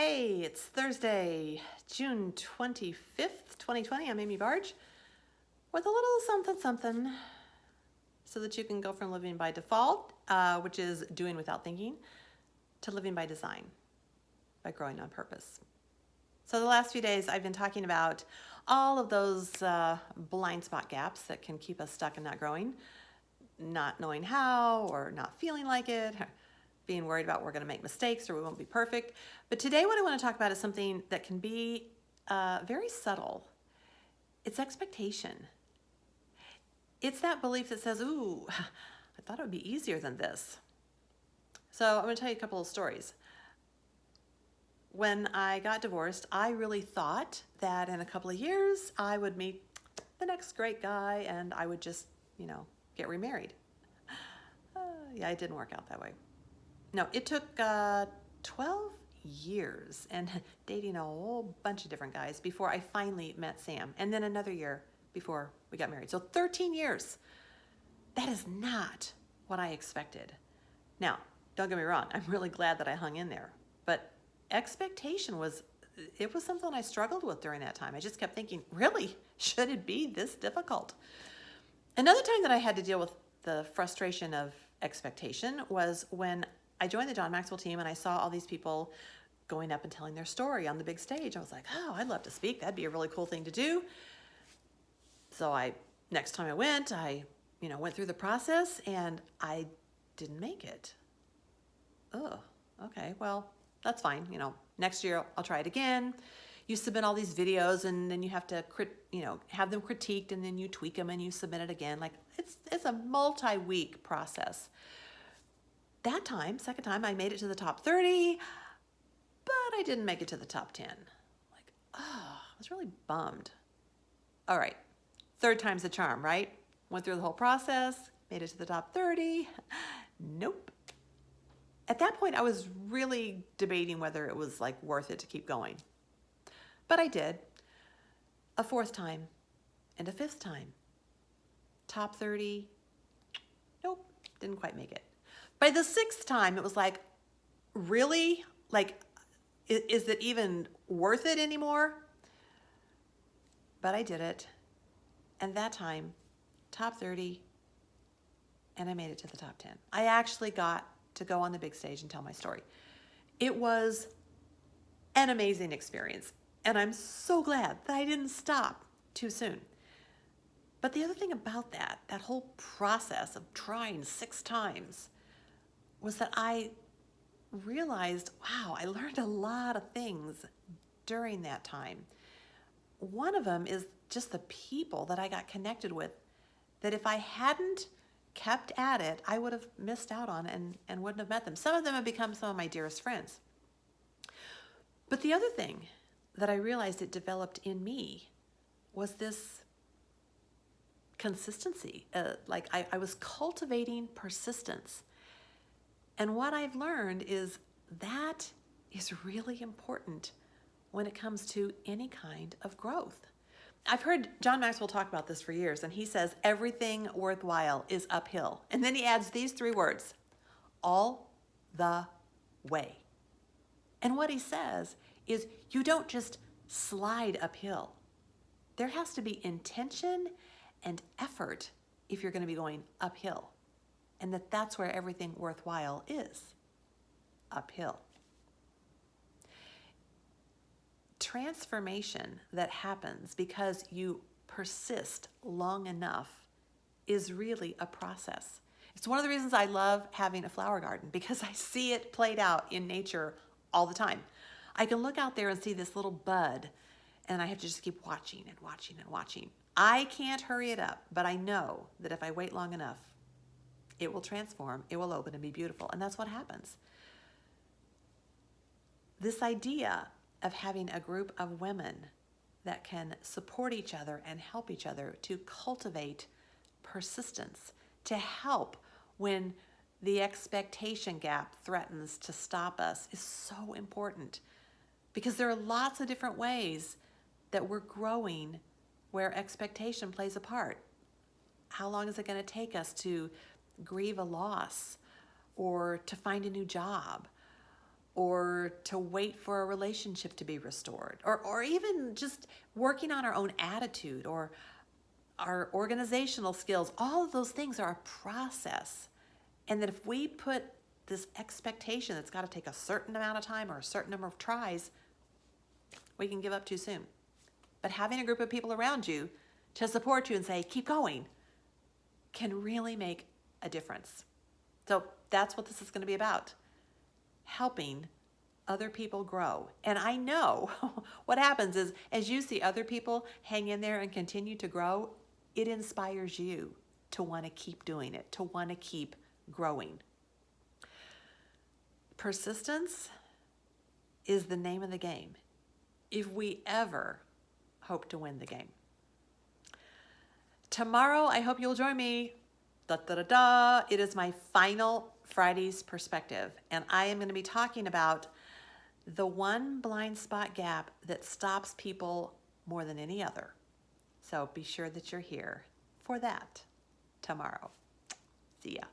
Hey, it's Thursday, June 25th, 2020. I'm Amy Barge with a little something something so that you can go from living by default, which is doing without thinking, to living by design, by growing on purpose. So the last few days I've been talking about all of those blind spot gaps that can keep us stuck and not growing, not knowing how or not feeling like it, being worried about we're going to make mistakes or we won't be perfect. But today what I want to talk about is something that can be very subtle. It's expectation. It's that belief that says, ooh, I thought it would be easier than this. So I'm going to tell you a couple of stories. When I got divorced, I really thought that in a couple of years I would meet the next great guy and I would just, get remarried. Yeah, it didn't work out that way. No, it took 12 years and dating a whole bunch of different guys before I finally met Sam. And then another year before we got married. So 13 years. That is not what I expected. Now, don't get me wrong. I'm really glad that I hung in there. But expectation was something I struggled with during that time. I just kept thinking, really? Should it be this difficult? Another time that I had to deal with the frustration of expectation was when I joined the John Maxwell team and I saw all these people going up and telling their story on the big stage. I was like, oh, I'd love to speak. That'd be a really cool thing to do. So next time I went, I went through the process and I didn't make it. Oh, okay, well, that's fine. Next year I'll try it again. You submit all these videos and then you have to have them critiqued and then you tweak them and you submit it again. Like it's a multi-week process. That time, second time, I made it to the top 30, but I didn't make it to the top 10. Like, I was really bummed. All right, third time's the charm, right? Went through the whole process, made it to the top 30. Nope. At that point, I was really debating whether it was worth it to keep going. But I did. A fourth time and a fifth time. Top 30, nope, didn't quite make it. By the sixth time, it was like, really? Is it even worth it anymore? But I did it. And that time, top 30, and I made it to the top 10. I actually got to go on the big stage and tell my story. It was an amazing experience. And I'm so glad that I didn't stop too soon. But the other thing about that whole process of trying 6 times, was that I realized, wow, I learned a lot of things during that time. One of them is just the people that I got connected with, that if I hadn't kept at it, I would have missed out on and wouldn't have met them. Some of them have become some of my dearest friends. But the other thing that I realized it developed in me was this consistency. I was cultivating persistence. And what I've learned is that is really important when it comes to any kind of growth. I've heard John Maxwell talk about this for years, and he says everything worthwhile is uphill. And then he adds these 3 words, all the way. And what he says is you don't just slide uphill. There has to be intention and effort if you're going to be going uphill. And that's where everything worthwhile is, uphill. Transformation that happens because you persist long enough is really a process. It's one of the reasons I love having a flower garden, because I see it played out in nature all the time. I can look out there and see this little bud, and I have to just keep watching and watching and watching. I can't hurry it up, but I know that if I wait long enough, it will transform, it will open and be beautiful. And that's what happens. This idea of having a group of women that can support each other and help each other to cultivate persistence, to help when the expectation gap threatens to stop us, is so important. Because there are lots of different ways that we're growing where expectation plays a part. How long is it going to take us to grieve a loss or to find a new job or to wait for a relationship to be restored, or even just working on our own attitude or our organizational skills. All of those things are a process. And that if we put this expectation that's got to take a certain amount of time or a certain number of tries, we can give up too soon. But having a group of people around you to support you and say, keep going, can really make a difference. So that's what this is going to be about. Helping other people grow. And I know what happens is as you see other people hang in there and continue to grow, it inspires you to want to keep doing it, to want to keep growing. Persistence is the name of the game if we ever hope to win the game. Tomorrow, I hope you'll join me. It is my final Friday's perspective, and I am going to be talking about the one blind spot gap that stops people more than any other. So be sure that you're here for that tomorrow. See ya.